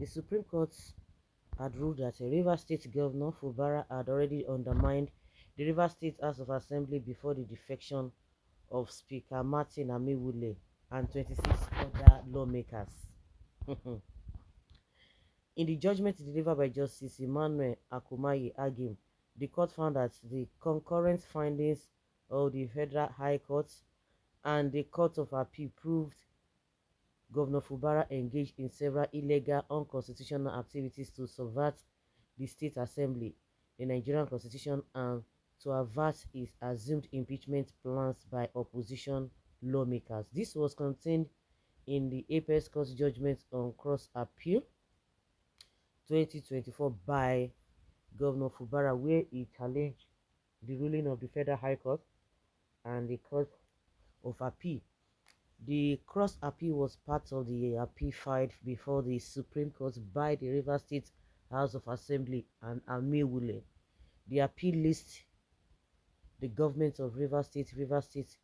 The Supreme Court had ruled that a Rivers State Governor, Fubara, had already undermined the Rivers State House of Assembly before the defection of Speaker Martin Amiwule and 26 other lawmakers. In the judgment delivered by Justice Emmanuel Akumayi Agim, the court found that the concurrent findings of the Federal High Court and the Court of Appeal proved Governor Fubara engaged in several illegal, unconstitutional activities to subvert the State Assembly, the Nigerian Constitution, and to avert his assumed impeachment plans by opposition lawmakers. This was contained in the Apex Court judgment on cross appeal 2024 by Governor Fubara, where he challenged the ruling of the Federal High Court and the Court of Appeal. The cross appeal was part of the appeal filed before the Supreme Court by the Rivers State House of Assembly and Amiwule. The appeal lists the government of Rivers State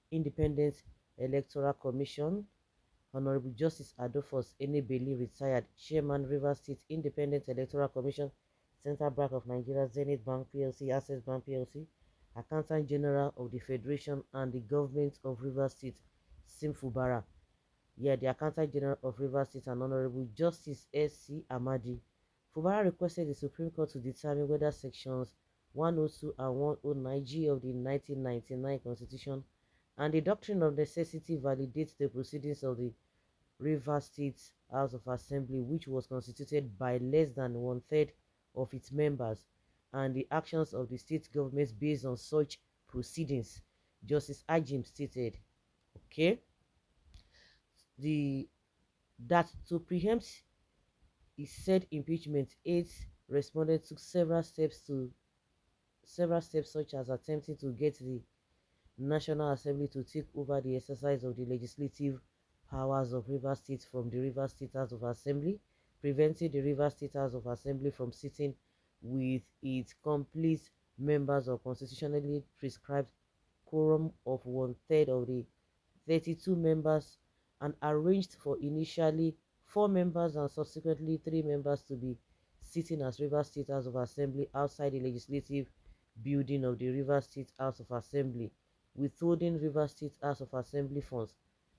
Independent Electoral Commission, Honorable Justice Adolphus Enebeli, retired Chairman, Rivers State Independent Electoral Commission, Central Bank of Nigeria, Zenith Bank PLC, Access Bank PLC, Accountant General of the Federation, and the government of Rivers State, Sim Fubara. Yeah, the Accountant General of Rivers State and Honorable Justice S.C. Amadi. Fubara requested the Supreme Court to determine whether sections 102 and 109G of the 1999 Constitution and the doctrine of necessity validates the proceedings of the Rivers State House of Assembly, which was constituted by less than one-third of its members, and the actions of the state governments based on such proceedings. Justice Ajim stated, okay, that to preempt his said impeachment, 8 respondents took several steps such as attempting to get the National Assembly to take over the exercise of the legislative powers of Rivers State from the Rivers State House of Assembly, preventing the Rivers State House of Assembly from sitting with its complete members of constitutionally prescribed quorum of one-third of the 32 members, and arranged for initially 4 members and subsequently 3 members to be sitting as Rivers State House of Assembly outside the legislative building of the Rivers State House of Assembly, withholding Rivers State House of Assembly funds,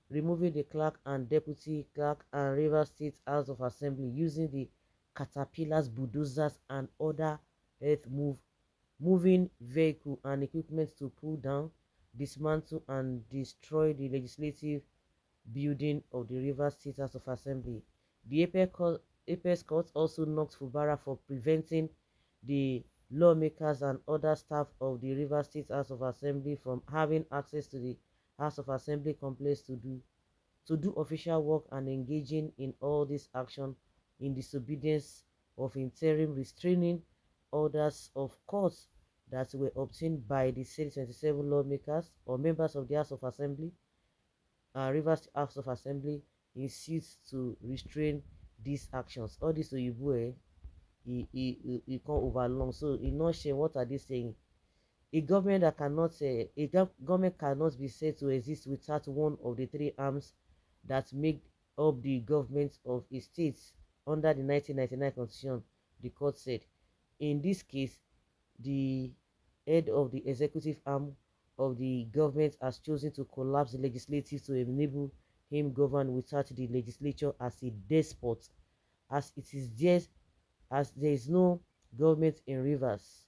removing the clerk and deputy clerk and Rivers State House of Assembly using the caterpillars, bulldozers, and other moving vehicle and equipment to pull down, dismantle, and destroy the legislative building of the Rivers State House of Assembly. The Apex Court also knocked Fubara for preventing the lawmakers and other staff of the Rivers State House of Assembly from having access to the House of Assembly complex to do official work and engaging in all this action in disobedience of interim restraining orders of courts that were obtained by the 27 lawmakers or members of the House of Assembly. Rivers House of Assembly insists to restrain these actions. All this Oyibo, he can't overlong. So in nutshell, what are they saying? A government that cannot government cannot be said to exist without one of the 3 arms that make up the government of a state under the 1999 Constitution, the court said. In this case, the head of the executive arm of the government has chosen to collapse the legislative to enable him govern without the legislature as a despot, as there is no government in Rivers.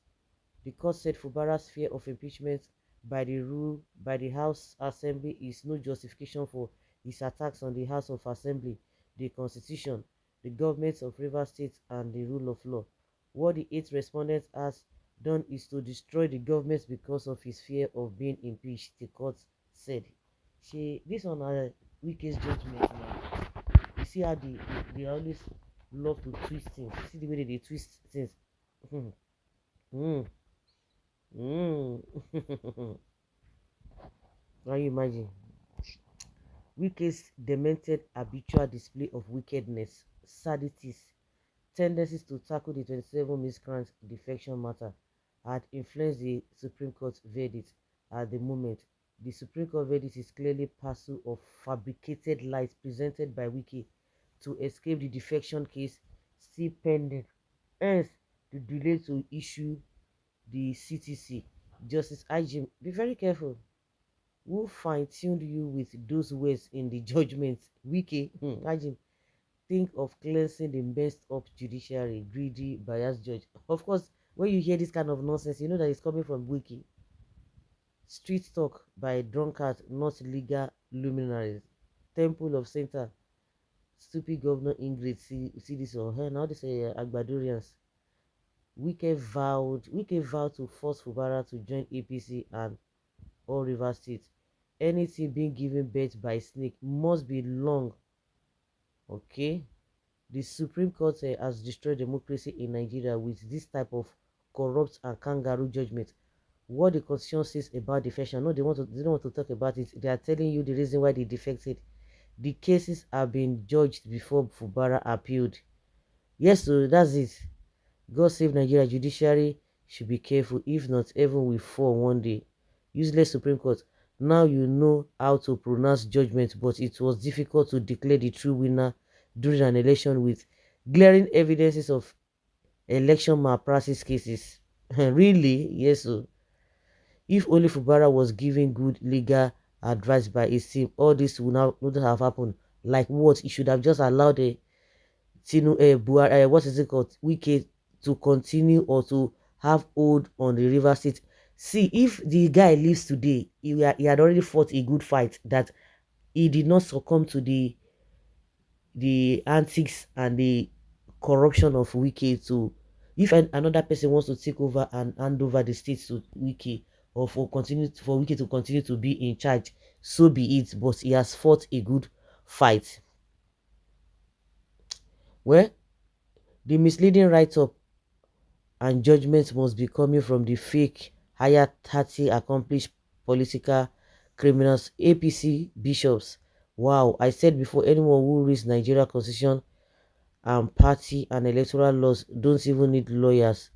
The court said Fubara's fear of impeachment by the House Assembly is no justification for his attacks on the House of Assembly, the Constitution, the government of Rivers State, and the rule of law. What the 8 respondents has done is to destroy the government because of his fear of being impeached, the court said. This one are weakest judgment now. You see how they always love to twist things. See the way they twist things. Can you imagine? Wike's demented habitual display of wickedness, sadities, tendencies to tackle the 27 miscreant defection matter had influenced the Supreme Court verdict at the moment. The Supreme Court verdict is clearly parcel of fabricated lies presented by Wike to escape the defection case still pending. Hence, the delay to issue the CTC. Justice Ajim, be very careful. Who fine-tuned you with those words in the judgment? Wiki, Ajim, think of cleansing the messed up judiciary, greedy, biased judge. Of course, when you hear this kind of nonsense, you know that it's coming from Wiki. Street talk by drunkards, not legal luminaries. Temple of Satan. Stupid governor Ingrid, see this on her. Now they say Agbadorians. Wike vowed to force Fubara to join APC and all River State. Anything being given birth by snake must be long. Okay? The Supreme Court has destroyed democracy in Nigeria with this type of corrupt and kangaroo judgment. What the constitution says about defection, no, they don't want to talk about it. They are telling you the reason why they defected. The cases have been judged before Fubara appealed. Yes, so that's it. God save Nigeria judiciary should be careful. If not, heaven will fall one day. Useless Supreme Court. Now you know how to pronounce judgment, but it was difficult to declare the true winner during an election with glaring evidences of election malpractice cases. Really? Yes, so if only Fubara was given good legal advice by his team, all this wouldn't have happened. Like what? He should have just allowed what is it called? Wike to continue or to have hold on the River State. See, if the guy lives today, he had already fought a good fight, that he did not succumb to the antics and the corruption of Wike. To if another person wants to take over and hand over the state to Wike, or for Wike to continue to be in charge, so be it. But he has fought a good fight. Well, the misleading write-up and judgment must be coming from the fake higher 30 accomplished political criminals, APC bishops. Wow, I said before, anyone who reads Nigeria constitution and party and electoral laws don't even need lawyers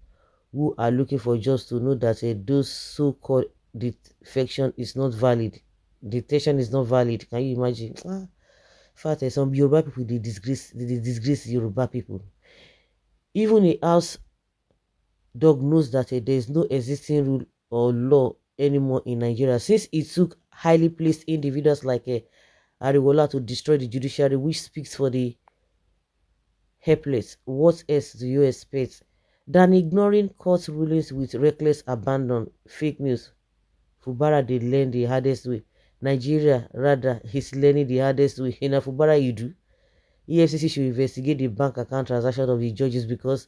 who are looking for just to know that those so-called defection is not valid. Detention is not valid. Can you imagine? In fact, some Yoruba people, they disgrace Yoruba people. Even a house dog knows that there is no existing rule or law anymore in Nigeria, since it took highly placed individuals like Ariwola to destroy the judiciary, which speaks for the helpless. What else do you expect than ignoring court rulings with reckless abandon? Fake news. Fubara they learn the hardest way. Nigeria rather is learning the hardest way. In a Fubara you do. EFCC should investigate the bank account transaction of the judges, because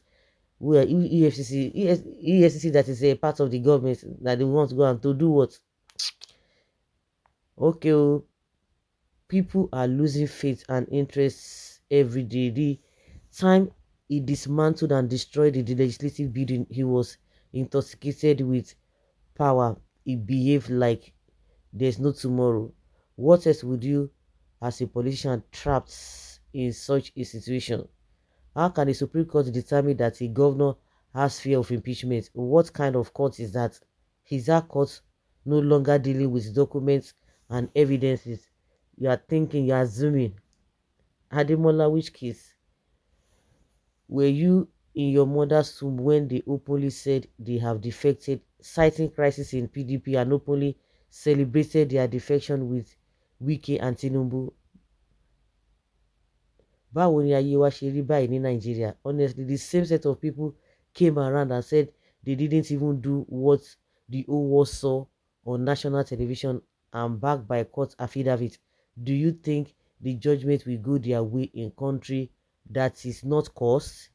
we are EFCC that is a part of the government, that they want to go and to do what? Okay, people are losing faith and interest every day. The time he dismantled and destroyed the legislative building, he was intoxicated with power. He behaved like there's no tomorrow. What else would you, as a politician trapped in such a situation? How can the Supreme Court determine that a governor has fear of impeachment? What kind of court is that? Is that court no longer dealing with documents and evidences? You are thinking, you are assuming. Ademola, which case? Were you in your mother's womb when they openly said they have defected, citing crisis in PDP, and openly celebrated their defection with Wike and Tinubu? Báwo ni ayé wa ṣe rí báyìí ní Nigeria? Honestly, the same set of people came around and said they didn't even do what the whole world saw on national television and backed by court affidavit. Do you think the judgment will go their way in country that is not cursed?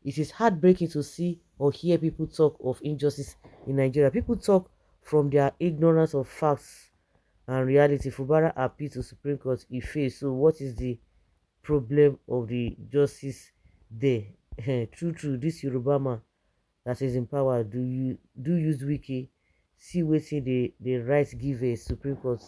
It is heartbreaking to see or hear people talk of injustice in Nigeria. People talk from their ignorance of facts and reality. Fubara appealed to Supreme Court. He failed. So what is the problem of the justice there? True, this Yoruba man that is in power do use Wiki, see wetin the right give a Supreme Court